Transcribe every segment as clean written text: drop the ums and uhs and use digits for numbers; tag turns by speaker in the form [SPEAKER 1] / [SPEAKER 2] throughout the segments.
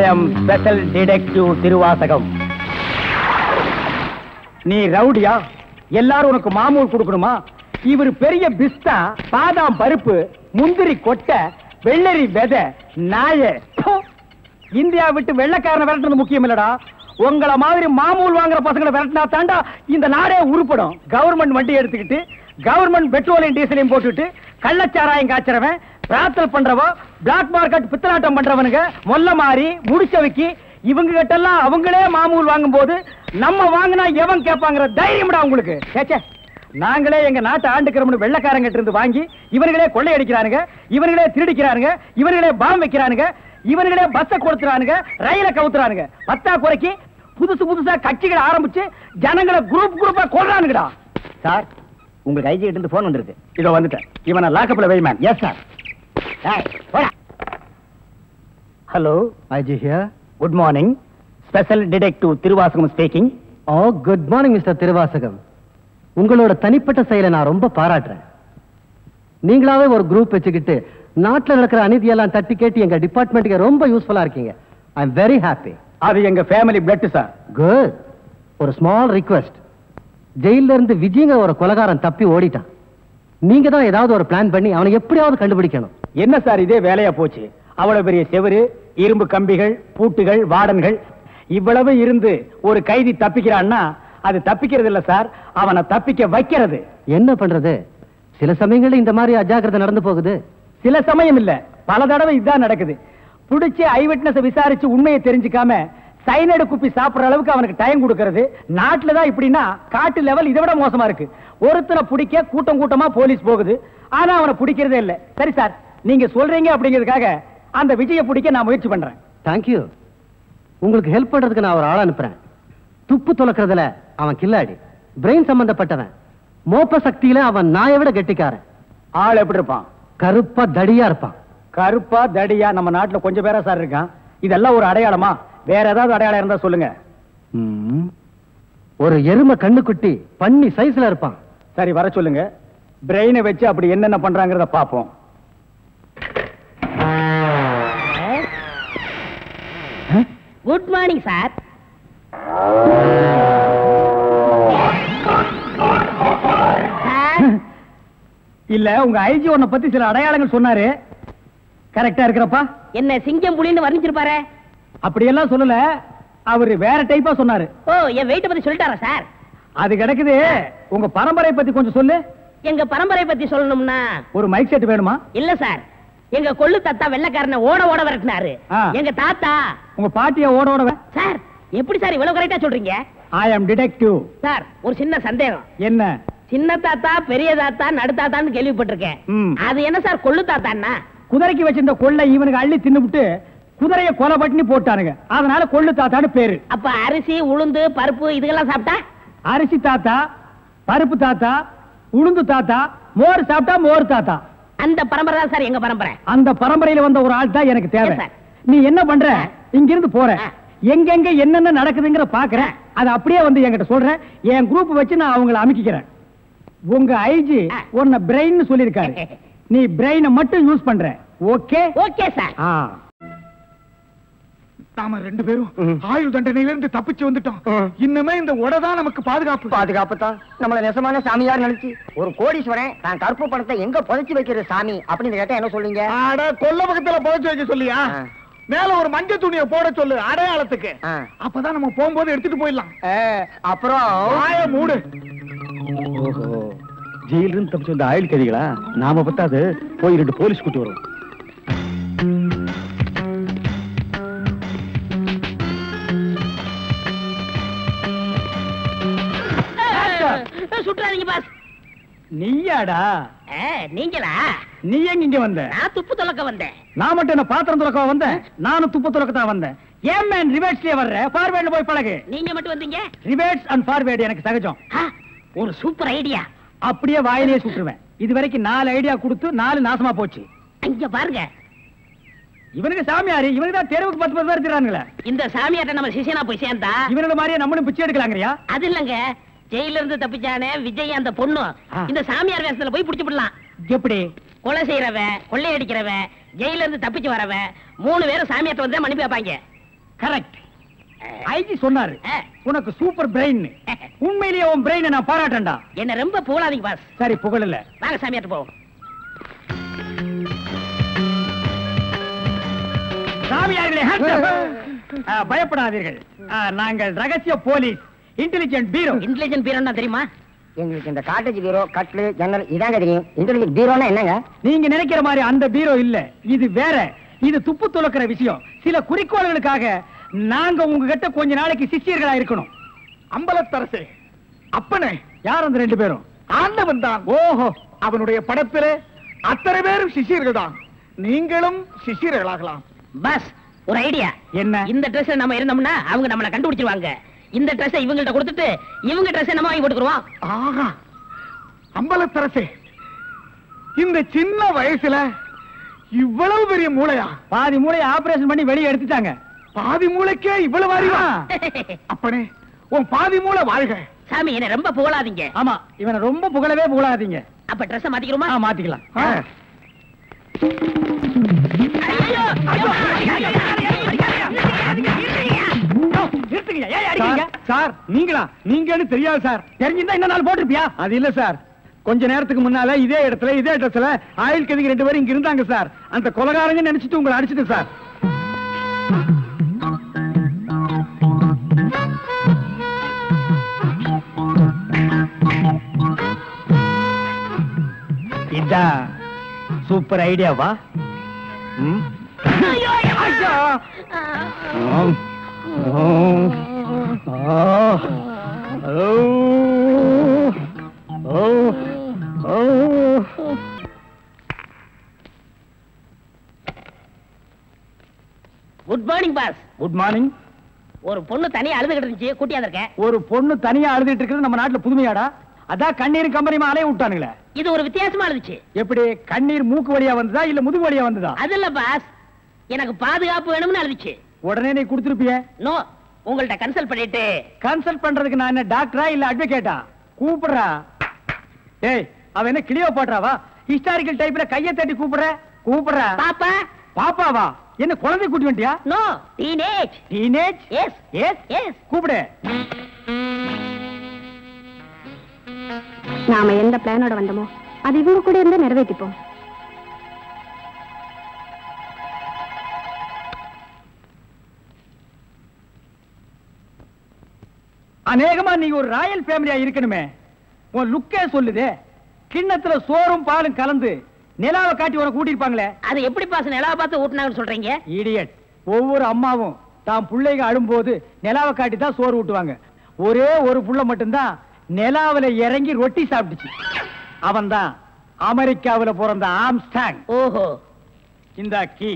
[SPEAKER 1] am special detective Thiruvasagam. நீ ரவுடியா? எல்லாரும் உனக்கு மாமூல் கொடுக்கணுமா? இவர் பெரிய பிஸ்தா, பாதாம் பருப்பு, முந்திரி கொட்டை, வெள்ளரி விதை, நாய. இந்தியா விட்டு வெள்ளைக்காரனை விரட்டுறது முக்கியம் இல்லடா. உங்களை மாதிரி மாமூல் வாங்குற பசங்களை விரட்டினா தாண்டா இந்த நாடே உருப்படும். கவர்மெண்ட் வண்டி எடுத்துக்கிட்டு கவர்மெண்ட் பெட்ரோலையும் டீசலையும் போட்டுட்டு கள்ளச்சாராயம் காய்ச்சறவன், பிரார்த்தல் பண்றவோ, பிளாக் மார்க்கெட் பித்தலாட்டம் பண்றவனுங்க, மொல்ல மாறி முடிச்சவைக்கு இவங்க கிட்ட எல்லாம் அவங்களே மாமூல் வாங்கும் போது நம்ம வாங்கினா எவன் கேட்பாங்கிற தைரியம்டா உங்களுக்கு. கேச்சே, நாங்களே எங்க நாட்டை ஆண்டுக்கிறோம்னு வெள்ளைக்காரங்கிட்ட இருந்து வாங்கி இவர்களே கொள்ளையடிக்கிறானுங்க, இவர்களே திருடிக்கிறானுங்க, இவர்களே பாம் வைக்கிறானுங்க, இவர்களே பஸ்ஸை கொடுத்துறானுங்க, ரயில கவுத்துறானுங்க. பத்தா குறைக்கு புதுசா கட்சிகளை ஆரம்பிச்சு ஜனங்களை குரூப்பா கொள்றானுங்கடா. சார், உங்களுக்கு ஐஜி கிட்ட இருந்து போன் வந்திருக்கு. இதோ வந்துட்டேன். இவனை லாக்கப்ல வை ma'am. Yes sir. Hello,
[SPEAKER 2] IG here.
[SPEAKER 1] Good morning. Special detective Thiruvasagam speaking.
[SPEAKER 2] Oh, good morning mister Thiruvasagam. உங்களோட தனிப்பட்ட செயலை நான் ரொம்ப பாராட்டுறேன். நீங்களாவே ஒரு குரூப் வச்சுக்கிட்டு நாட்டில் நடக்கிற அநீதியெல்லாம் தட்டி கேட்டு எங்க டிபார்ட்மெண்ட்டுக்கு ரொம்ப யூஸ்ஃபுல்லா இருக்கீங்க. I am very happy.
[SPEAKER 1] அது எங்க ஃபேமிலி பிளட் சார்.
[SPEAKER 2] குட். ஒரு ஸ்மால் ரிக்வெஸ்ட். ஜெயில இருந்து விஜயங்க ஒரு கொலைகாரன் தப்பி ஓடிட்டான். நீங்க தான் ஏதாவது ஒரு பிளான் பண்ணி அவனை எப்படியாவது கண்டுபிடிக்கணும்.
[SPEAKER 1] என்ன சார் இதே வேலையா போச்சு? அவ்வளவு பெரிய செவரு, இரும்பு கம்பிகள், பூட்டுகள், வார்டன்கள் இவ்வளவு இருந்து ஒரு கைதி தப்பிக்கிறான்னா அது தப்பிக்கிறது இல்ல சார், அவனை தப்பிக்க வைக்கிறது.
[SPEAKER 2] என்ன பண்றது? சில சமயங்கள்ல இந்த மாதிரி அஜாக்கிரதை நடந்து போகுது.
[SPEAKER 1] சில சமயம் இல்ல, பல தடவை இதுதான் நடக்குது. புடிச்சு ஐ விட்னஸ் விசாரிச்சு உண்மையை தெரிஞ்சுக்காம சைனடு குப்பி சாப்பிடுற அளவுக்கு அவனுக்கு டைம் கொடுக்கிறது. நாட்டுல தான் இப்படின்னா காட்டு லெவல் இதை விட மோசமா இருக்கு. ஒருத்தனை பிடிக்க கூட்டமா போலீஸ் போகுது, ஆனா அவனை பிடிக்கிறதே இல்ல. சரி சார், நீங்க சொல்றீங்க அப்படிங்கிறதுக்காக அந்த விஜய பிடிக்க நான் முயற்சி பண்றேன்.
[SPEAKER 2] தேங்க்யூ. உங்களுக்கு ஹெல்ப் பண்றதுக்கு நான் ஒரு ஆள் அனுப்புறேன். துப்பு துலக்கிறதுல அவன் கில்லாடி, பிரெயின் சம்பந்தப்பட்டவன். மோப்ப சக்தியில அவன் நாயை விட கெட்டிக்காரன்.
[SPEAKER 1] ஆள் எப்படி இருப்பான்?
[SPEAKER 2] கருப்பா தடியா இருப்பான்.
[SPEAKER 1] கருப்பா தடியா நம்ம நாட்டுல கொஞ்சம் பேரா சார் இருக்கான். இதெல்லாம் ஒரு அடையாளமா? வேற ஏதாவது அடையாளம் இருந்தா சொல்லுங்க.
[SPEAKER 2] ஒரு எருமை கண்ணுக்குட்டி பண்ணி சைஸ்ல இருப்பான்.
[SPEAKER 1] சரி, வர சொல்லுங்க. பிரெயினை வச்சு அப்படி என்னென்ன பண்றாங்கறத பாப்போம்.
[SPEAKER 3] Good morning sir.
[SPEAKER 1] இல்ல, உங்க ஐஜி உன்னை பத்தி சில அடையாளங்கள் சொன்னாரு. கரெக்டா இருக்கிறப்பா?
[SPEAKER 3] என்ன சிங்கம் புலின்னு வர்ணிச்சிருப்பாரு?
[SPEAKER 1] அப்படியெல்லாம் சொல்லல, அவரு வேற டைப்பா சொன்னாரு.
[SPEAKER 3] ஓ, என் வெயிட்ட பத்தி சொல்லிட்டாரா சார்?
[SPEAKER 1] அது கிடக்குது. உங்க பரம்பரை பத்தி கொஞ்சம் சொல்லு.
[SPEAKER 3] எங்க பரம்பரை பத்தி சொல்லணும்னா
[SPEAKER 1] ஒரு மைக் செட் வேணுமா?
[SPEAKER 3] இல்ல சார், எங்க கொள்ளு தாத்தா வெள்ளைக்காரனை ஓட விரட்டினாரு. எங்க தாத்தா.
[SPEAKER 1] உங்க பாட்டிய ஓட
[SPEAKER 3] சார், எப்படி சார் இவ்வளவு கரெக்டா சொல்றீங்க?
[SPEAKER 1] ஐ அம் டிடெக்டிவ்.
[SPEAKER 3] சார், ஒரு சின்ன சந்தேகம்.
[SPEAKER 1] என்ன?
[SPEAKER 3] சின்ன தாத்தா, பெரிய தாத்தா, நடுத்தாத்தான்னு கேள்விப்பட்டிருக்கேன். அது என்ன சார் கொள்ளு தாத்தான்னா?
[SPEAKER 1] குதிரைக்கு வச்சிருந்த கொள்ளை இவனுக்கு அள்ளி தின்னுபிட்டு குதிரைய கொலை பட்டினி போட்டானுங்க, அதனால கொள்ளு தாத்தான்னு பேரு.
[SPEAKER 3] அப்ப அரிசி, உளுந்து, பருப்பு இதெல்லாம் சாப்பிட்டா?
[SPEAKER 1] அரிசி தாத்தா, பருப்பு தாத்தா, உளுந்து தாத்தா, மோர் சாப்பிட்டா மோர் தாத்தா.
[SPEAKER 3] அந்த பரம்பரை தான் சார் எங்க பரம்பரை.
[SPEAKER 1] அந்த பரம்பரையில வந்த ஒரு ஆள் தான் எனக்கு தேவை. நீ என்ன பண்ற? இங்கிருந்து போற, எங்கெங்க என்னென்ன நடக்குதுங்கிற பாக்குறேன். அது அப்படியே வந்து என்கிட்ட சொல்றேன். என் குரூப் வச்சு நான் அவங்களை அமைக்கிறேன். உங்க ஐஜி உன்னை பிரெயின் சொல்லிருக்காரு. நீ பிரெயினை மட்டும் யூஸ் பண்ற. ஓகே?
[SPEAKER 3] Okay sir.
[SPEAKER 4] நாம ரெண்டு பேரும் ஆயுள் தண்டனையில இருந்து தப்பிச்சு வந்துட்டோம். இன்னுமே இந்த உடதான் நமக்கு பாதுகாப்பு.
[SPEAKER 5] பாதுகாப்பு தான். நம்மள நெசமான சாமியார் நினைச்சு ஒரு கோடீஸ்வரன் தான் கருப்பு பணத்தை எங்க புதைச்சு வைக்கிற சாமி அப்படின்னு கேட்டா என்ன சொல்லுங்க?
[SPEAKER 4] அட, கொல்ல பக்கத்துல புதைச்சு வைக்க சொல்லியா? மேல ஒரு மஞ்சள் துணியை போட சொல்லு அடையாளத்துக்கு. அப்பதான் நம்ம போகும்போது எடுத்துட்டு போயிடலாம்.
[SPEAKER 5] அப்புறம்
[SPEAKER 4] ஆய மூடு.
[SPEAKER 1] ஜெயில இருந்து தப்பிச்சு வந்த ஆயுள் கைதிகளா? நாம பத்தாது, போய் 2 போலீஸ் கூட்டு வரும்.
[SPEAKER 3] சுற்றாதீங்க பாஸ்.
[SPEAKER 1] நீயாடா?
[SPEAKER 3] நீங்களா?
[SPEAKER 1] நீ எங்க இங்க வந்த?
[SPEAKER 3] நான் துப்பு துலக்க வந்தேன்.
[SPEAKER 1] நான் மட்டும் என்ன பாத்திரம் துலக்க வந்தேன்? நானும் துப்பு துலக்க தான் வந்தேன். ஏன் மேன் ரிவர்ஸ்லயே வர்ற? ஃபார்வர்ட்ல போய் பழகு.
[SPEAKER 3] நீங்க மட்டும் வந்தீங்க?
[SPEAKER 1] ரிவர்ஸ் அண்ட் ஃபார்வர்ட் எனக்கு சகஜம்.
[SPEAKER 3] ஒரு சூப்பர் ஐடியா.
[SPEAKER 1] அப்படியே வாயிலே சுட்டுருவேன். இது வரைக்கும் 4 ஐடியா கொடுத்து 4 நாசமா போச்சு.
[SPEAKER 3] இங்க பாருங்க,
[SPEAKER 1] இவனுக்கு சாமியாரு, இவனுக்கு தான் தெருவுக்கு 10 பேர் இருக்கிறானுங்களே.
[SPEAKER 3] இந்த சாமியார்ட்ட நம்ம சிஷியனா போய் சேர்ந்தா
[SPEAKER 1] இவனோட மாதிரியே நம்மளும் பிச்சை எடுக்கலாங்கறியா?
[SPEAKER 3] அது இல்லங்க, ஜெயில இருந்து தப்பிச்சானே விஜய் அந்த பொண்ணு இந்த சாமியார் வேஷத்துல போய் புடிச்சு விடலாம்.
[SPEAKER 1] எப்படி?
[SPEAKER 3] கொலை செய்யறவன், கொள்ளையடிக்கிறவன், ஜெயில இருந்து தப்பிச்சு வரவன் 3 பேரும் சாமியார்ட்ட வந்து மன்னிப்பு வைப்பாங்க.
[SPEAKER 1] கரெக்ட். ஐஜி சொன்னாரு உனக்கு சூப்பர் பிரெயின். உண்மையிலேயே உன் பிரெயினை நான் பாராட்டேன்டா.
[SPEAKER 3] என்ன ரொம்ப புகழாதீங்க பாஸ்.
[SPEAKER 1] சரி புகழல.
[SPEAKER 3] வாங்க சாமியார்ட்ட போவோம்.
[SPEAKER 1] சாமியார்களே பயப்படாதீர்கள். நாங்கள் ரகசிய போலீஸ், இன்டெலிஜென்ட் பீரோ.
[SPEAKER 3] இன்டெலிஜென்ட் பீரோன்னா தெரியுமா?
[SPEAKER 5] எங்களுக்கு இந்த காட்டேஜ் பீரோ, கட்லு, ஜன்னல் இதாங்க தெரியும். இன்டெலிஜென்ட் பீரோனா என்னங்க?
[SPEAKER 1] நீங்க நினைக்கிற மாதிரி அந்த பீரோ இல்ல, இது வேற. இது துப்பு துலக்கிற விஷயம். சில குறிக்கோள்களுக்காக நாங்க உங்ககிட்ட கொஞ்ச நாளைக்கு சிஷ்யர்களா இருக்கணும்.
[SPEAKER 4] அம்பலத்தரசே, அப்பனே,
[SPEAKER 1] யார் அந்த 2 பேரும்?
[SPEAKER 4] ஆண்டவன் தான்.
[SPEAKER 1] ஓஹோ,
[SPEAKER 4] அவனுடைய படத்திலே அத்தனை பேரும் சிஷியர்கள் தான். நீங்களும் சிஷியர்களாகலாம்.
[SPEAKER 3] பாஸ், ஒரு ஐடியா.
[SPEAKER 1] என்ன?
[SPEAKER 3] இந்த ட்ரெஸ் நம்ம இருந்தோம்னா அவங்க நம்மள கண்டுபிடிச்சிருவாங்க. இந்த ட்ரெஸ் இவங்கள்ட்ட கொடுத்துட்டு இவங்க ட்ரெஸ் நம்ம வாங்கி போட்டுக்குறோம்.
[SPEAKER 4] ஆஹா, அம்பலத்தரசே, இந்த சின்ன வயசுல இவ்வளவு பெரிய மூளையா?
[SPEAKER 1] பாதி மூளையை ஆபரேஷன் பண்ணி வெளியே எடுத்துட்டாங்க.
[SPEAKER 4] பாதி மூளைக்கே இவ்வளவு அறிவா? அப்பனே, உன் பாதி மூளை வாழ்க.
[SPEAKER 3] சாமி, என்ன ரொம்ப புகழாதீங்க.
[SPEAKER 1] ஆமா, இவனை ரொம்ப புகழவே புகழாதீங்க.
[SPEAKER 3] அப்ப ட்ரெஸ் மாத்திக்கிறோமா?
[SPEAKER 1] மாத்திக்கலாம். சார், நீங்கன்னு தெரியாது சார். தெரிஞ்சிருந்தா என்ன நாள் போட்டிருப்பியா? அது இல்ல சார், கொஞ்ச நேரத்துக்கு முன்னால இதே இடத்துல இதே இடத்துல ஆயில் கதிக்கு 2 பேரும் இங்க இருந்தாங்க சார். அந்த கொலைகாரங்க நினைச்சிட்டு உங்களை அடிச்சிட்டு சார். இதான் சூப்பர் ஐடியாவா?
[SPEAKER 3] Good morning boss.
[SPEAKER 1] Good morning.
[SPEAKER 3] ஒரு பொண்ணு தனியா அழுதுகிட்டு இருந்துச்சு, கூட்டியா இருக்கேன்.
[SPEAKER 1] ஒரு பொண்ணு தனியா அழுதுட்டு இருக்கிறது நம்ம நாட்டுல புதுமையாடா? அதான் கண்ணீர் கம்பெனிமா அலைய விட்டானுங்களே.
[SPEAKER 3] இது ஒரு வித்தியாசமா இருந்துச்சு.
[SPEAKER 1] எப்படி? கண்ணீர் மூக்கு வழியா வந்ததா இல்ல முதுகு வழியா வந்ததா?
[SPEAKER 3] அது இல்ல பாஸ், எனக்கு பாதுகாப்பு வேணும்னு அழுதுச்சு.
[SPEAKER 1] உடனே நீ கொடுத்துருப்பிய?
[SPEAKER 3] நோ, உங்கள்ட்ட கன்சல்ட் பண்ணிட்டு.
[SPEAKER 1] கன்சல்ட் பண்றதுக்கு நான் என்ன டாக்டரா இல்ல அட்வொகேட்டா? கூப்பிடுறா. ஏய், அவ என்ன கிளியோ பாட்றாவா? ஹிஸ்டாரிக்கல் டைப்ல கையை தட்டி கூப்பிடுறா.
[SPEAKER 3] பாப்பா.
[SPEAKER 1] பாப்பாவா? என்ன குழந்தை கூட்டி வந்துட்டியா?
[SPEAKER 3] No, teenage.
[SPEAKER 1] Teenage?
[SPEAKER 3] Yes
[SPEAKER 1] yes
[SPEAKER 3] yes.
[SPEAKER 1] கூப்பிடு.
[SPEAKER 6] நாம எந்த பிளானோட வந்தோமோ அது இவங்க கூட இருந்து நிறைவேற்றிப்போம்.
[SPEAKER 1] அநேகமா நீ ஒரு ராயல் ஃபேமிலியா இருக்கணுமே. உன் லுக்கே சொல்லுதே. கிண்ணத்துல சோறும் பாலும் கலந்து நிலாவை காட்டி உன கூட்டிருப்பாங்களே.
[SPEAKER 3] அது எப்படி பாஸ் நிலாவை பார்த்து ஊட்டினாங்கன்னு சொல்றீங்க?
[SPEAKER 1] இடியட். ஒவ்வொரு அம்மாவும் தாம் பிள்ளைங்க அழும்போது நிலாவை காட்டி தான் சோறு ஊட்டுவாங்க. ஒரே ஒரு புள்ள மட்டும்தான் நிலாவில இறங்கி ரொட்டி சாப்பிட்டுச்சு. அவன் தான் அமெரிக்காவில பிறந்த ஆம்ஸ்டாங்.
[SPEAKER 3] ஓஹோ.
[SPEAKER 1] இந்த கீ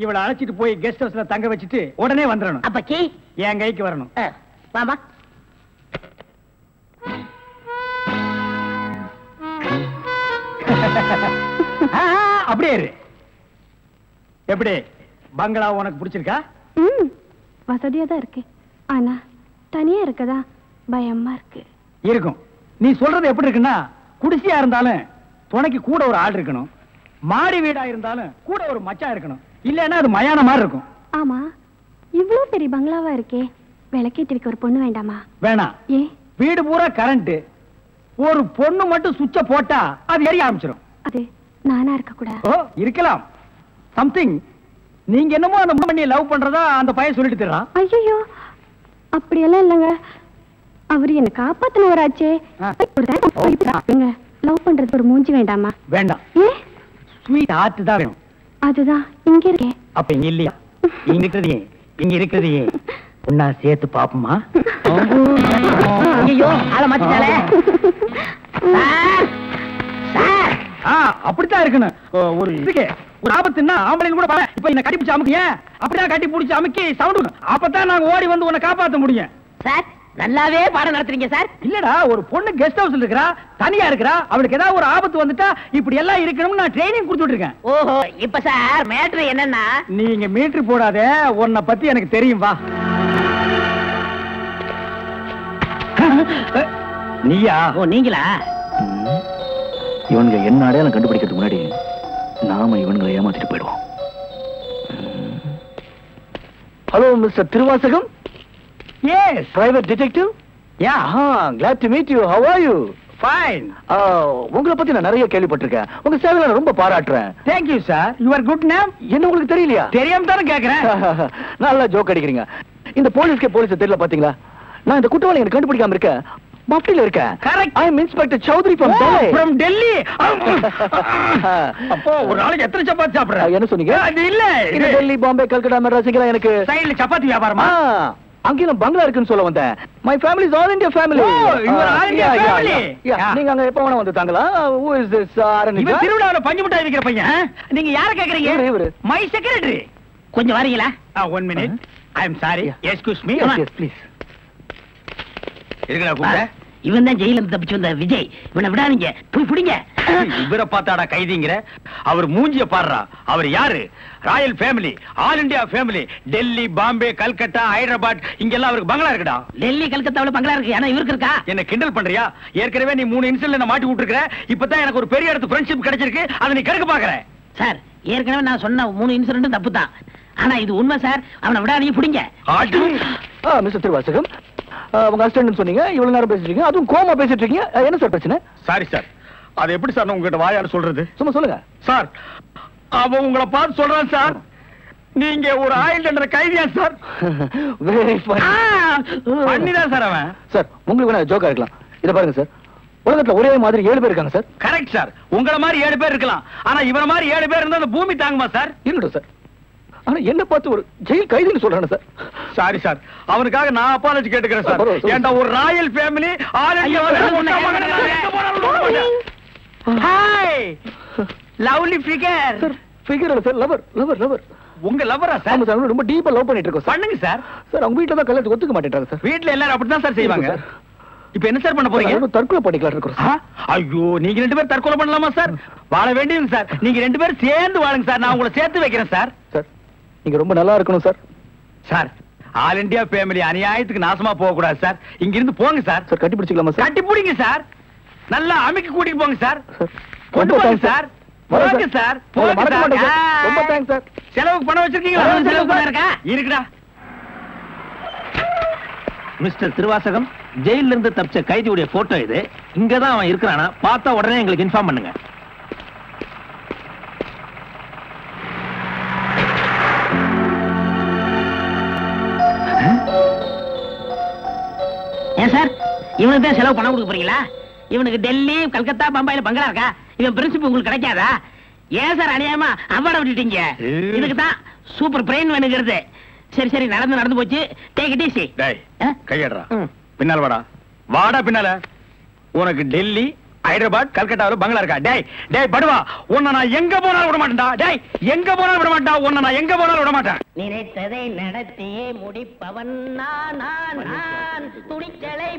[SPEAKER 1] இவளை அழைச்சிட்டு போய் கெஸ்ட் ஹவுஸ்ல தங்க வச்சுட்டு உடனே வந்துடணும்.
[SPEAKER 3] அப்ப கீ
[SPEAKER 1] என் கைக்கு வரணும்.
[SPEAKER 3] வாமா.
[SPEAKER 1] அப்படியே இரு. எப்படி பங்களா உனக்கு பிடிச்சிருக்கா?
[SPEAKER 6] வசதியா தான் இருக்கு, ஆனா தனியா இருக்கதா பயமா இருக்கு.
[SPEAKER 1] இருக்கும். நீ சொல்றது எப்படி இருக்குன்னா, குடிசையா இருந்தாலும் துணைக்கு கூட ஒரு ஆள் இருக்கணும், மாடி வீடா இருந்தாலும் கூட ஒரு மச்சான் இருக்கணும். இல்லன்னா அது மயான மாதிரி இருக்கும்.
[SPEAKER 6] ஆமா, இவ்வளவு பெரிய பங்களாவா இருக்கே, விளக்கேற்றிருக்க ஒரு பொண்ணு வேண்டாமா?
[SPEAKER 1] வேணாம்.
[SPEAKER 6] ஏ?
[SPEAKER 1] வீடு பூரா கரண்ட், ஒரு பொண்ணு மட்டும் சுவிட்ச போட்டா அது எரிய ஆரம்பிச்சிடும்.
[SPEAKER 6] அது நானா இருக்க கூடாது?
[SPEAKER 1] ஓ, இருக்கலாம். சம்திங். நீங்க என்னமோ அந்த பண்ணியை லவ் பண்றதா அந்த பையன் சொல்லிட்டு தர்றான்.
[SPEAKER 6] ஐயோ, அப்படியெல்லாம் இல்லங்க. அவரு என்ன காப்பாத்தினவராச்சே. லவ் பண்றது ஒரு மூஞ்சி வேண்டாமா?
[SPEAKER 1] வேண்டாம்.
[SPEAKER 6] ஏ?
[SPEAKER 1] ஸ்வீட் ஹார்ட் தான் வேணும்.
[SPEAKER 6] அதுதான் இங்க இருக்கே.
[SPEAKER 1] அப்ப இங்க இல்லையா? இங்க இருக்கிறது ஒன்னா சேர்த்து பாப்போமா?
[SPEAKER 3] ஐயோ, ஆள மாத்திட்டாளே.
[SPEAKER 1] அப்படித்தான் இருக்கணும். ஒரு இதுக்கு ஒரு ஆபத்துன்னா ஆம்பளைன்னு கூட பாரு. இப்ப என்ன கட்டி பிடிச்சு அமுக்கிய, அப்படியே கட்டி பிடிச்சு அமுக்கி சவுண்ட், அப்பதான் நாங்க ஓடி வந்து உன்னை காப்பாத்த முடியும்.
[SPEAKER 3] சார், நல்லாவே பாடம் நடத்துறீங்க சார்.
[SPEAKER 1] இல்லடா, ஒரு பொண்ணு கெஸ்ட் ஹவுஸ்ல இருக்கறா, தனியா இருக்கறா, அவளுக்கு ஏதாவது ஒரு ஆபத்து வந்துட்டா இப்படி எல்லாம் இருக்கணும்னு நான் ட்ரைனிங் கொடுத்துட்டு இருக்கேன்.
[SPEAKER 3] ஓஹோ, இப்ப சார் மேட்ரு என்னன்னா,
[SPEAKER 1] நீங்க மீட்டர் போடாத, உன்னை பத்தி எனக்கு தெரியும். வா. நீயா?
[SPEAKER 3] ஓ, நீங்களா?
[SPEAKER 7] இவனுங்க என்ன அடையாளம் கண்டுபிடிக்கிறதுக்கு முன்னாடி நாம இவனுங்களை ஏமாத்திட்டு போயிடுவோம். Hello, Mr. Tiruvasagam.
[SPEAKER 1] Yes.
[SPEAKER 7] Private detective?
[SPEAKER 1] Yeah.
[SPEAKER 7] Glad to meet you. How are you?
[SPEAKER 1] Fine.
[SPEAKER 7] உங்களை பத்தி நான் நிறைய கேள்விப்பட்டிருக்கேன். உங்க சேவையை நான் ரொம்ப பாராட்டுறேன்.
[SPEAKER 1] Thank you, sir. Your good name?
[SPEAKER 7] என்ன உங்களுக்கு தெரியலையா?
[SPEAKER 1] தெரியாம தானே கேக்குறேன்.
[SPEAKER 7] நல்லா ஜோக் அடிக்கிறீங்க. இந்த போலீஸ் தெரியல பாத்தீங்களா? நான் இந்த குற்றவாளி எனக்கு கண்டுபிடிக்காம இருக்கேன். மஃப்டில இருக்கேன்.
[SPEAKER 1] Correct.
[SPEAKER 7] I am Inspector Chowdhury from Delhi.
[SPEAKER 1] From Delhi. அப்போ ஒரு நாளைக்கு எத்தனை சப்பாத்தி சாப்பிடுற?
[SPEAKER 7] என்ன சொன்னீங்க?
[SPEAKER 1] அது இல்ல.
[SPEAKER 7] இது டெல்லி, பாம்பே, கல்கட்டா, மெட்ராஸ் இங்கலாம் எனக்கு
[SPEAKER 1] சைடுல சப்பாத்தி வியாபாரமா?
[SPEAKER 7] அங்க பங்களா இருக்குன்னு சொல்ல வந்தேன். My family is all India family.
[SPEAKER 1] Oh, you are all India family.
[SPEAKER 7] நீங்க அங்க எப்ப வேணா வந்து தாங்களா? Who is this?
[SPEAKER 1] இவன் திருவிழாவுல பஞ்சு மிட்டாய் விக்கிற பையன். நீங்க யார கேக்குறீங்க?
[SPEAKER 7] இவரு.
[SPEAKER 3] My secretary. கொஞ்சம் வரீங்களா?
[SPEAKER 1] 1 minute. I am sorry. Excuse me.
[SPEAKER 7] Yes, please.
[SPEAKER 1] இருக்கடா கூப்பிட.
[SPEAKER 3] இவன் தான் ஜெயில இருந்து தப்பிச்சு வந்த விஜய். இவனை விடாதீங்க. போய் பிடிங்க.
[SPEAKER 1] இவரை பார்த்தாடா கைதிங்கிற? அவர் மூஞ்சிய பாடுறா. அவர் யாரு? Royal family, all India family. Delhi, Bombay, Calcutta, Hyderabad இங்கெல்லாம் அவருக்கு பங்களா இருக்குடா.
[SPEAKER 3] டெல்லி கல்கத்தாவுல பங்களா இருக்கு. ஆனா இவருக்கு இருக்கா?
[SPEAKER 1] என்ன கிண்டல் பண்றியா? ஏற்கனவே நீ 3 இன்சிடென்ட்ல என்ன மாட்டி விட்டுருக்க. இப்பதான் எனக்கு ஒரு பெரிய இடத்து ஃப்ரெண்ட்ஷிப் கிடைச்சிருக்கு. அதை நீ கெடுக்க பாக்குற.
[SPEAKER 3] சார், ஏற்கனவே நான் சொன்ன 3 இன்சிடென்ட் தப்பு தான். ஆனா இது உண்மை சார். அவனை விடாதீங்க, பிடிங்க.
[SPEAKER 7] மிஸ்டர் திருவாசகம், உங்க அசிஸ்டன்ட் சொன்னீங்க. இவ்வளவு நேரம் பேசிட்டு இருக்கீங்க. அதுவும் கோமா பேசிட்டு இருக்கீங்க. என்ன சார் பிரச்சனை?
[SPEAKER 1] Sorry sir. அது எப்படி சார் உங்ககிட்ட வாயால சொல்றது?
[SPEAKER 7] சும்மா சொல்லுங்க
[SPEAKER 1] சார். அவன் உங்களை பார்த்து சொல்றான் சார். நீங்க ஒரு ஆயில் தண்டனை கைதியா சார்?
[SPEAKER 7] Very funny.
[SPEAKER 1] பண்ணிதான் சார் அவன்.
[SPEAKER 7] சார், உங்களுக்கு வேணா ஜோக்கா இருக்கலாம். இத பாருங்க சார், உலகத்துல ஒரே மாதிரி 7 பேர் இருக்காங்க சார்.
[SPEAKER 1] Correct sir. உங்கள மாதிரி 7 பேர் இருக்கலாம். ஆனா இவன மாதிரி 7 பேர் இருந்தா அந்த பூமி தாங்குமா சார்?
[SPEAKER 7] இருக்கட்டும் சார். ஆனா என்ன பார்த்து ஒரு ஜெயில் கைதின்னு சொல்றானே சார்.
[SPEAKER 1] Sorry sir. அவனுக்காக நான் அப்பாலஜி கேட்டுக்கிறேன் சார்.
[SPEAKER 7] பரவாயில்ல.
[SPEAKER 1] ஏன்டா ஒரு Royal family all India hi lovely figure.
[SPEAKER 7] Sir, figure இல்ல சார், லவர் லவர் லவர்.
[SPEAKER 1] உங்க லவரா சார்?
[SPEAKER 7] ஆமா சார், ரொம்ப டீப்பா லவ் பண்ணிட்டு இருக்கோம் சார்.
[SPEAKER 1] பண்ணுங்க சார்.
[SPEAKER 7] சார், அவங்க வீட்ல தான் கல்யாணத்துக்கு ஒத்துக்க மாட்டேன்றாங்க சார்.
[SPEAKER 1] வீட்ல எல்லாரும் அப்படிதான் சார் செய்வாங்க. இப்போ என்ன சார் பண்ண போறீங்க?
[SPEAKER 7] நம்ம தற்கொலை பண்ணிக்கலாம் இருக்கோம் சார்.
[SPEAKER 1] ஐயோ, நீங்க 2 பேரும் தற்கொலை பண்ணலாமா சார்? வாழ வேண்டியது சார். நீங்க 2 பேரும் சேர்ந்து வாழுங்க சார். நான் உங்களை சேர்த்து வைக்கிறேன் சார்.
[SPEAKER 7] சார், நீங்க ரொம்ப நல்லா இருக்கணும் sir.
[SPEAKER 1] Sir, all India family அநியாயத்துக்கு நாசமா போக கூடாது சார். இங்க இருந்து போங்க சார்.
[SPEAKER 7] சார், கட்டி பிடிச்சிக்கலாமா சார்?
[SPEAKER 1] கட்டி பிடிங்க சார். நல்லா அமுக்கி கூட்டிட்டு போங்க சார்.
[SPEAKER 7] சார்,
[SPEAKER 1] கொண்டு
[SPEAKER 7] ரொம்ப
[SPEAKER 1] போங்க
[SPEAKER 7] thanks
[SPEAKER 1] சார்.
[SPEAKER 7] வரேன்
[SPEAKER 1] போங்க சார்.
[SPEAKER 7] உங்களை
[SPEAKER 1] போங்க
[SPEAKER 7] மறக்க மாட்டேன் சார்.
[SPEAKER 1] சார்.
[SPEAKER 7] ரொம்ப தேங்க்ஸ் சார்.
[SPEAKER 1] செலவுக்கு பணம் வச்சிருக்கீங்களா?
[SPEAKER 3] செலவு பணம் இருக்கா?
[SPEAKER 1] இருக்குடா.
[SPEAKER 8] மிஸ்டர் திருவாசகம், ஜெயில இருந்து தப்பிச்ச கைதியுடைய போட்டோ இது. இங்கதான் அவன் இருக்கிறானா? பார்த்தா உடனே எங்களுக்கு இன்ஃபார்ம் பண்ணுங்க.
[SPEAKER 3] ஏன் சார், இவனுக்கு தான் செலவு பணம் கொடுக்க போறீங்களா? இவனுக்கு டெல்லி, கல்கத்தா, பம்பாயில பங்களா இருக்கா? இவன் பிரின்சிபல் உங்களுக்கு கிடைக்காதா? ஏன் சார் அநியாயமா அவார்ட விட்டுட்டீங்க? இதுக்கு தான் சூப்பர் பிரெயின் வேணுங்கிறது. சரி சரி, நடந்து போச்சு. Take it easy.
[SPEAKER 1] டேய், கையடறா. பின்னால வாடா. வாடா பின்னால. உனக்கு டெல்லி, ஹைதராபாத், கல்கட்டாவில் பங்களா இருக்கா? டேய் டேய் படுவா, உன்னை நான் எங்க போனாலும் விட மாட்டேன்டா. டேய், எங்க போனாலும் விட மாட்டேன். உன்னை நான் எங்க போனாலும் விட மாட்டேன்.
[SPEAKER 3] நினைத்ததை நடத்தியே முடிப்பவன் நான். துணிச்சலை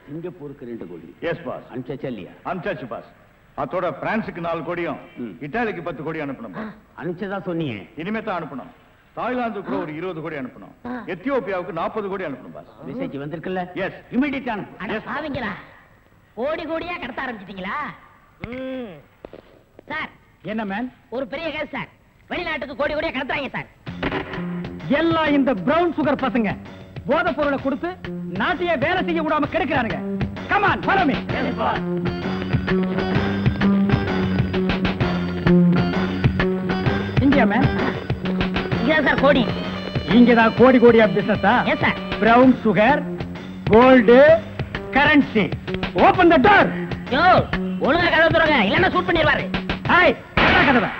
[SPEAKER 8] சிங்கப்பூருக்கு 2 கோடி.
[SPEAKER 4] S boss.
[SPEAKER 8] அனுப்பிச்சா இல்லையா?
[SPEAKER 4] அனுப்பிச்சாச்சு பாஸ். அதோட பிரான்ஸுக்கு 4 கோடியும் இத்தாலிக்கு 10 கோடி அனுப்பணும் பாஸ்.
[SPEAKER 8] அனுப்பிச்சதா சொன்னீங்க.
[SPEAKER 4] இனிமே தான் அனுப்பணும். தாய்லாந்துக்கு கூட ஒரு 20 கோடி அனுப்பணும். எத்தியோப்பியாவுக்கு 40 கோடி அனுப்பணும் பாஸ்.
[SPEAKER 8] மெசேஜ் வந்திருக்குல்ல?
[SPEAKER 4] எஸ்.
[SPEAKER 8] இமிடியேட்டா
[SPEAKER 3] பாவீங்களா? கோடி கோடியா கடத்த ஆரம்பிச்சிட்டீங்களா? சார்,
[SPEAKER 1] என்ன மேன்?
[SPEAKER 3] ஒரு பெரிய கேஸ் சார். வெளிநாட்டுக்கு கோடி கோடியா கடத்துறாங்க சார்.
[SPEAKER 1] எல்லாம் இந்த பிரவுன் சுகர் பசங்க போதை பொருளை கொடுத்து நாட்டையே வேலை செய்ய விடாம கெடுக்கிறானுங்க. Come on, follow me. India man.
[SPEAKER 3] இங்கதான் சார் கோடி.
[SPEAKER 1] இங்கதான் கோடி கோடியா பிசினஸா?
[SPEAKER 3] Yes sir.
[SPEAKER 1] Brown sugar, gold, currency. Open the door.
[SPEAKER 3] Yo, ஒழுங்கா கதவு திறங்க, இல்லன்னா ஷூட் பண்ணிடுவாரு.
[SPEAKER 1] ஹாய், கதவை.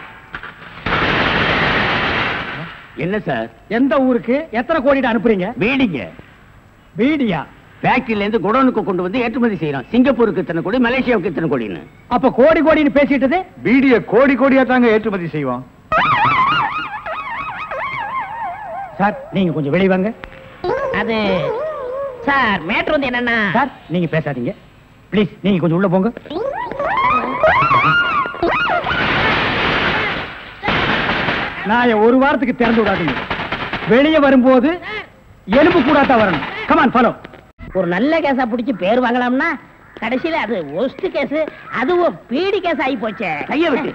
[SPEAKER 8] என்ன சார்?
[SPEAKER 1] எந்த ஊருக்கு எத்தனை கோடிட்டு அனுப்புறீங்க?
[SPEAKER 8] வீடிங்க.
[SPEAKER 1] வீடியா?
[SPEAKER 8] ஃபேக்டரியில இருந்து குடோனுக்கு கொண்டு வந்து ஏற்றுமதி செய்யறோம். சிங்கப்பூருக்கு இத்தனை கோடி, மலேசியாவுக்கு இத்தனை கோடின்னு.
[SPEAKER 1] அப்ப கோடி கோடின்னு பேசிட்டது?
[SPEAKER 4] பீடிய கோடி கோடியா தாங்க ஏற்றுமதி செய்வோம்.
[SPEAKER 1] சார், நீங்க கொஞ்சம் வெளிய வாங்க.
[SPEAKER 3] அது சார், மேட்டர் வந்து என்னன்னா
[SPEAKER 1] சார், நீங்க பேசாதீங்க ப்ளீஸ். நீங்க கொஞ்சம் உள்ள போங்க. நான் ஒரு வாரத்துக்கு திறந்து விடாதீங்க. வெளியே வரும்போது எலும்பு கூடாதா வரணும். Come on, follow.
[SPEAKER 3] ஒரு நல்ல கேஸா பிடிச்சு பேர் வாங்கலாம்னா கடைசியில அது ஒஸ்ட் கேஸ், அதுவும் பீடி கேஸ் ஆகி போச்சே.
[SPEAKER 8] கைய விட்டு,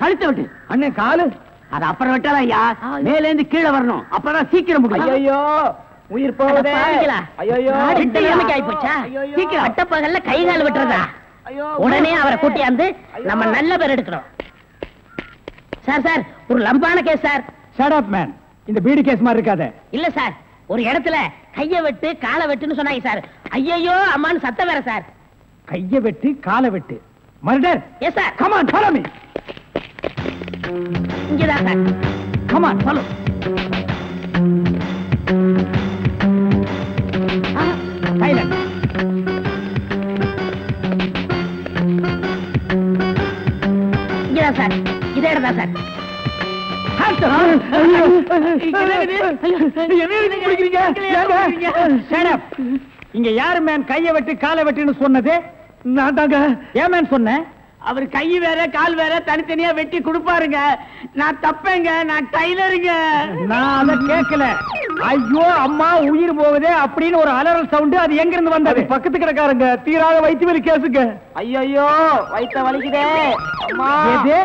[SPEAKER 8] கழுத்தை விட்டு.
[SPEAKER 1] அண்ணே, காலு
[SPEAKER 3] அது அப்புறம் விட்டாலும் ஐயா மேல இருந்து கீழே வரணும் அப்பதான் சீக்கிரம் முடியும்.
[SPEAKER 1] ஐயோ உயிர் போகுதே. ஐயோ
[SPEAKER 3] இந்த நிலைமைக்கு ஆயிப்போச்சா? சீக்கிரம் அட்டப்பகல்ல கை கால் விட்டுறதா? உடனே அவரை கூட்டியாந்து நம்ம நல்ல பேர் எடுக்கணும். சார் சார் ஒரு லம்பான case sir.
[SPEAKER 1] Shut up man. இந்த பீடி கேஸ் மாதிரி இருக்காதே.
[SPEAKER 3] இல்ல சார் ஒரு இடத்துல கைய வெட்டு காலை வெட்டுன்னு சொன்னாங்க சார். ஐயோ அம்மான்னு சத்தம் வேற சார்.
[SPEAKER 1] கைய வெட்டு காலை வெட்டு murder.
[SPEAKER 3] Yes sir.
[SPEAKER 1] Come on follow me.
[SPEAKER 3] இங்கதான் sir.
[SPEAKER 1] Come on follow. Silent.
[SPEAKER 3] இங்கதான் சார். இதே இடம் தான் சார்.
[SPEAKER 1] இங்க யாரு மேன் கைய வெட்டு காலை வெட்டுன்னு சொன்னது? நான் தாங்க. ஏன் மேன் சொன்னேன்?
[SPEAKER 3] அவர் கை வேற கால் வேற தனித்தனியா வெட்டி கொடுப்பாருங்க. நான் தப்பேங்க, நான் டைலருங்க.
[SPEAKER 1] நான் அத கேட்கல. ஐயோ அம்மா உயிர் போகுதே அப்படின்னு ஒரு அலறல் சவுண்ட். அது எங்க இருந்து வந்தது? பக்கத்து கிடக்காரங்க தீராத வயிற்று வலி கேசுங்க.
[SPEAKER 5] ஐயோ வயித்த வலிக்குதே அம்மா.
[SPEAKER 1] ஐயோ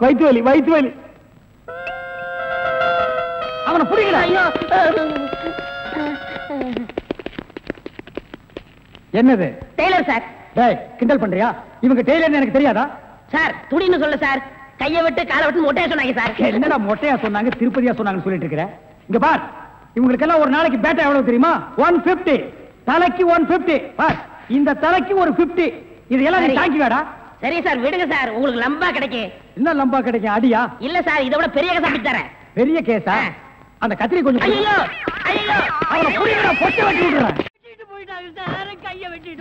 [SPEAKER 1] வயிற்று வலி வயிற்று வலி. அவனை புடிக்கல.
[SPEAKER 3] ஐயோ
[SPEAKER 1] என்னது?
[SPEAKER 3] Tailor sir.
[SPEAKER 1] டேய் கிண்டல் பண்றியா? இவங்க டெய்லர்னு எனக்கு தெரியாதா?
[SPEAKER 3] சார் துணின்னு சொல்ல சார். கைய விட்டு காலை விட்டு மொட்டையா சொன்னாங்க சார்.
[SPEAKER 1] என்னடா மொட்டையா சொன்னாங்க திருப்பதியா சொன்னாங்கன்னு சொல்லிட்டு இருக்கிற? இங்க பார், இவங்களுக்கெல்லாம் ஒரு நாளைக்கு பேட்டா எவ்வளவு தெரியுமா? 150. தலைக்கு 150. பார் இந்த தலைக்கு ஒரு 50. இதெல்லாம் நீ தாங்கி வேடா.
[SPEAKER 3] சரி சார் விடுங்க சார், உங்களுக்கு லம்பா கிடைக்கும்.
[SPEAKER 1] என்ன லம்பா கிடைக்கும்? அடியா?
[SPEAKER 3] இல்ல சார் இதை விட பெரிய கேஸ் அப்படி தரேன்.
[SPEAKER 1] பெரிய கேஸா? அந்த கத்திரி கொஞ்சம்
[SPEAKER 3] ஐயோ ஐயோ
[SPEAKER 1] அவனை புடிங்கடா, பொட்டை வெட்டி விடுறேன்.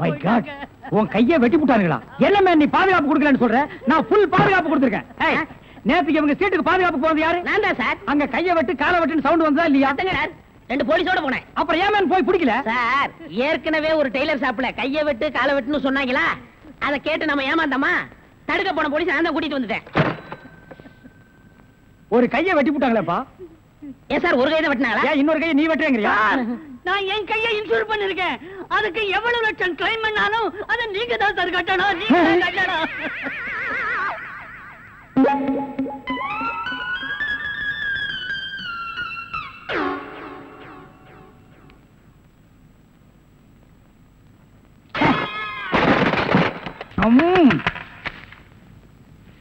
[SPEAKER 1] My God, உன் கையை வெட்டி விட்டானுங்களா? என்ன மேன் நீ பாதுகாப்பு கொடுக்கலன்னு சொல்ற? நான் ஃபுல் பாதுகாப்பு கொடுத்திருக்கேன். ஏய் நேத்துக்கு இவங்க சீட்டுக்கு பாதுகாப்பு போனது யாரு?
[SPEAKER 3] நான் தான் சார்.
[SPEAKER 1] அங்க கையை வெட்டு காலை வெட்டுன்னு சவுண்ட் வந்ததா இல்லையா?
[SPEAKER 3] சார் 2 போலீஸோட போனேன்.
[SPEAKER 1] அப்புறம் ஏன் மேன் போய் பிடிக்கல?
[SPEAKER 3] சார் ஏற்கனவே ஒரு டெய்லர் ஷாப்ல கைய வெட்டு காலை வெட்டுன்னு சொன்னாங்களா? அத கேட்டு நம்ம ஏமாந்தோமா? தடுக்க போன போலீஸ் நான் தான் கூட்டிட்டு வந்துட்டேன்.
[SPEAKER 1] ஒரு கையை வெட்டி விட்டாங்களேப்பா.
[SPEAKER 3] ஏன் சார் ஒரு கையை வெட்டினாங்களா?
[SPEAKER 1] ஏன் இன்னொரு கையை நீ வெட்டுறீங்கறியா?
[SPEAKER 3] நான் என் கையை இன்சூர் பண்ணிருக்கேன். அதுக்கு எவ்வளவு லட்சம் கிளைம் பண்ணாலும் அதை நீங்க தான் சார் கட்டணும். நீங்க தான் கட்டணும்.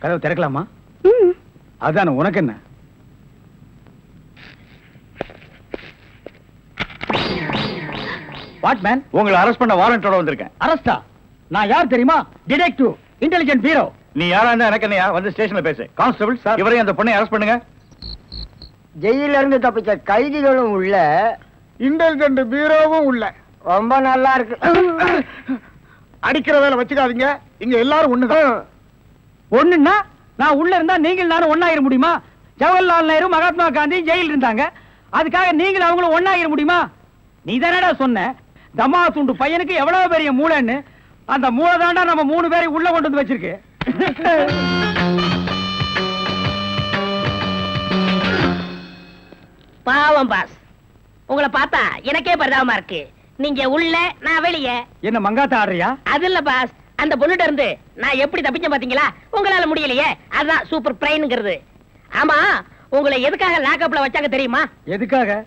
[SPEAKER 1] கதவு திறக்கலாமா? அதான உனக்கு என்ன? What man?
[SPEAKER 7] உங்களை அரெஸ்ட் பண்ண வாரண்டோட வந்திருக்கேன்.
[SPEAKER 1] அரஸ்டா? நான் யார் தெரியுமா? Detective, intelligent bureau.
[SPEAKER 7] நீ யாரா இருந்தா எனக்கு என்னையா? வந்து ஸ்டேஷன்ல பேசு. கான்ஸ்டபிள் சார், இவரையும் அந்த பொண்ணை அரெஸ்ட் பண்ணுங்க.
[SPEAKER 5] ஜெயில இருந்து தப்பிச்ச கைதிகளும் உள்ள,
[SPEAKER 4] இன்டெலிஜென்ட் பீரோவும் உள்ள.
[SPEAKER 5] ரொம்ப நல்லா இருக்கு.
[SPEAKER 4] அடிக்கிற வேலை வச்சுக்காதீங்க. இங்க எல்லாரும் ஒண்ணுதான்.
[SPEAKER 1] ஒண்ணுன்னா நான் உள்ள இருந்தா நீங்கள் நானும் ஒன்னாயிர முடியுமா? ஜவஹர்லால் நேரு மகாத்மா காந்தி ஜெயில இருந்தாங்க. அதுக்காக நீங்கள் அவங்களும் ஒன்னாயிர முடியுமா? நீ தானடா சொன்ன தமா துண்டு பையனுக்கு எவ்வளவு பெரிய மூளைன்னு. அந்த மூளை தாண்டா நம்ம 3 பேரை உள்ள கொண்டு வந்து வச்சிருக்கு.
[SPEAKER 3] பாவம் பாஸ், உங்களை பார்த்தா எனக்கே பரிதாபமா இருக்கு. நீங்க உள்ள நான் வெளியே.
[SPEAKER 1] என்ன மங்காத்த ஆடுறியா?
[SPEAKER 3] அது இல்ல பாஸ், அந்த பொண்ணுட்ட இருந்து நான் எப்படி தப்பிச்சேன் பாத்தீங்களா? உங்களால முடியலையே, அதுதான் சூப்பர் பிரைன்ங்கிறது. ஆமா உங்களை எதுக்காக லாக்அப்ல வச்சாங்க தெரியுமா?
[SPEAKER 1] எதுக்காக?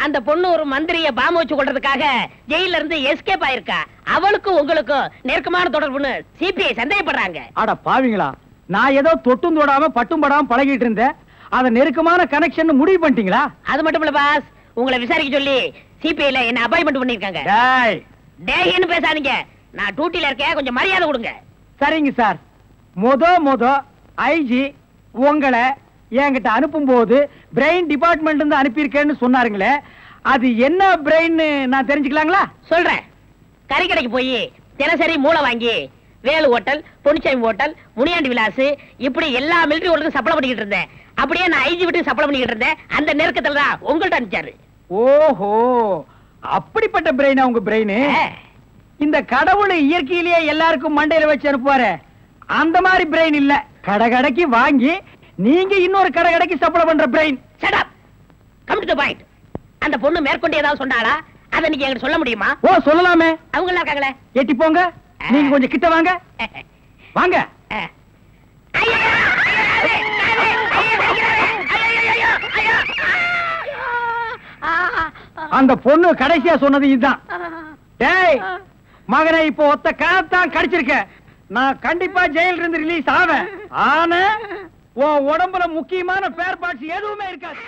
[SPEAKER 3] அந்த பொண்ணு ஒரு மந்திரிய பாம்பு வச்சு கொள்றதுக்காக ஜெயில இருந்து எஸ்கேப் ஆயிருக்கா. அவளுக்கும் உங்களுக்கும் நெருக்கமான தொடர்புன்னு சிபிஐ சந்தேகப்படுறாங்க.
[SPEAKER 1] அட பாவிங்களா, நான் ஏதோ தொட்டும் தொடாம பட்டும் படாம பழகிட்டு இருந்தேன். அத நெருக்கமான கனெக்ஷன் முடிவு பண்ணிட்டீங்களா?
[SPEAKER 3] அது மட்டும் இல்ல பாஸ், உங்களை விசாரிக்க சொல்லி சிபிஐல என்ன அப்பாயின்மெண்ட் பண்ணிருக்காங்க.
[SPEAKER 1] டேய்
[SPEAKER 3] டேய்னு பேசாதீங்க, நான் டியூட்டில இருக்கேன், கொஞ்சம் மரியாதை கொடுங்க.
[SPEAKER 1] சரிங்க சார். மொத ஐஜி உங்களை என்கிட்ட அனுப்பும் போது பிரெயின் டிபார்ட்மெண்ட் இருந்து அனுப்பியிருக்கேன்னு சொன்னாருங்களே, அது என்ன பிரெயின் நான் தெரிஞ்சுக்கலாங்களா?
[SPEAKER 3] சொல்றேன். கறிக்கடைக்கு போய் தினசரி மூளை வாங்கி வேலு ஹோட்டல், பொன்னிச்சாமி ஹோட்டல், முனியாண்டி விலாஸ் இப்படி எல்லா மிலிட்டரி ஹோட்டலுக்கும் சப்ளை பண்ணிக்கிட்டு இருந்தேன். அப்படியே நான் ஐஜி விட்டு சப்ளை பண்ணிக்கிட்டு இருந்தேன். அந்த நெருக்கத்துல தான் உங்கள்ட்ட அனுப்பிச்சாரு.
[SPEAKER 1] ஓஹோ, அப்படிப்பட்ட பிரெயினா உங்க பிரெயின்? இந்த கடவுள் இயற்கையிலேயே எல்லாருக்கும் மண்டையில வச்சு அனுப்புவாரு, அந்த மாதிரி பிரெயின் இல்ல. கடகடைக்கு வாங்கி நீங்க இன்னொரு கடகடைக்கு சப்ளை பண்ற brain.
[SPEAKER 3] Shut up. Come to the point. அந்த பொண்ணு மேற்கொண்டு ஏதாவது சொன்னாளா? அத நீங்க என்கிட்ட சொல்ல முடியுமா?
[SPEAKER 1] ஓ சொல்லலாமே.
[SPEAKER 3] அவங்க எல்லாம் இருக்காங்களே.
[SPEAKER 1] எட்டி போங்க, நீங்க கொஞ்சம் கிட்ட வாங்க. வாங்க. அந்த பொண்ணு கடைசியா சொன்னது இதுதான். டேய் மகனை இப்போ ஒத்த காத்தான் கடிச்சிருக்க. நான் கண்டிப்பா ஜெயில இருந்து ரிலீஸ் ஆவேன். ஆனா உன் உடம்புல முக்கியமான பேர் பார்ட்ஸ் எதுவுமே இருக்காது.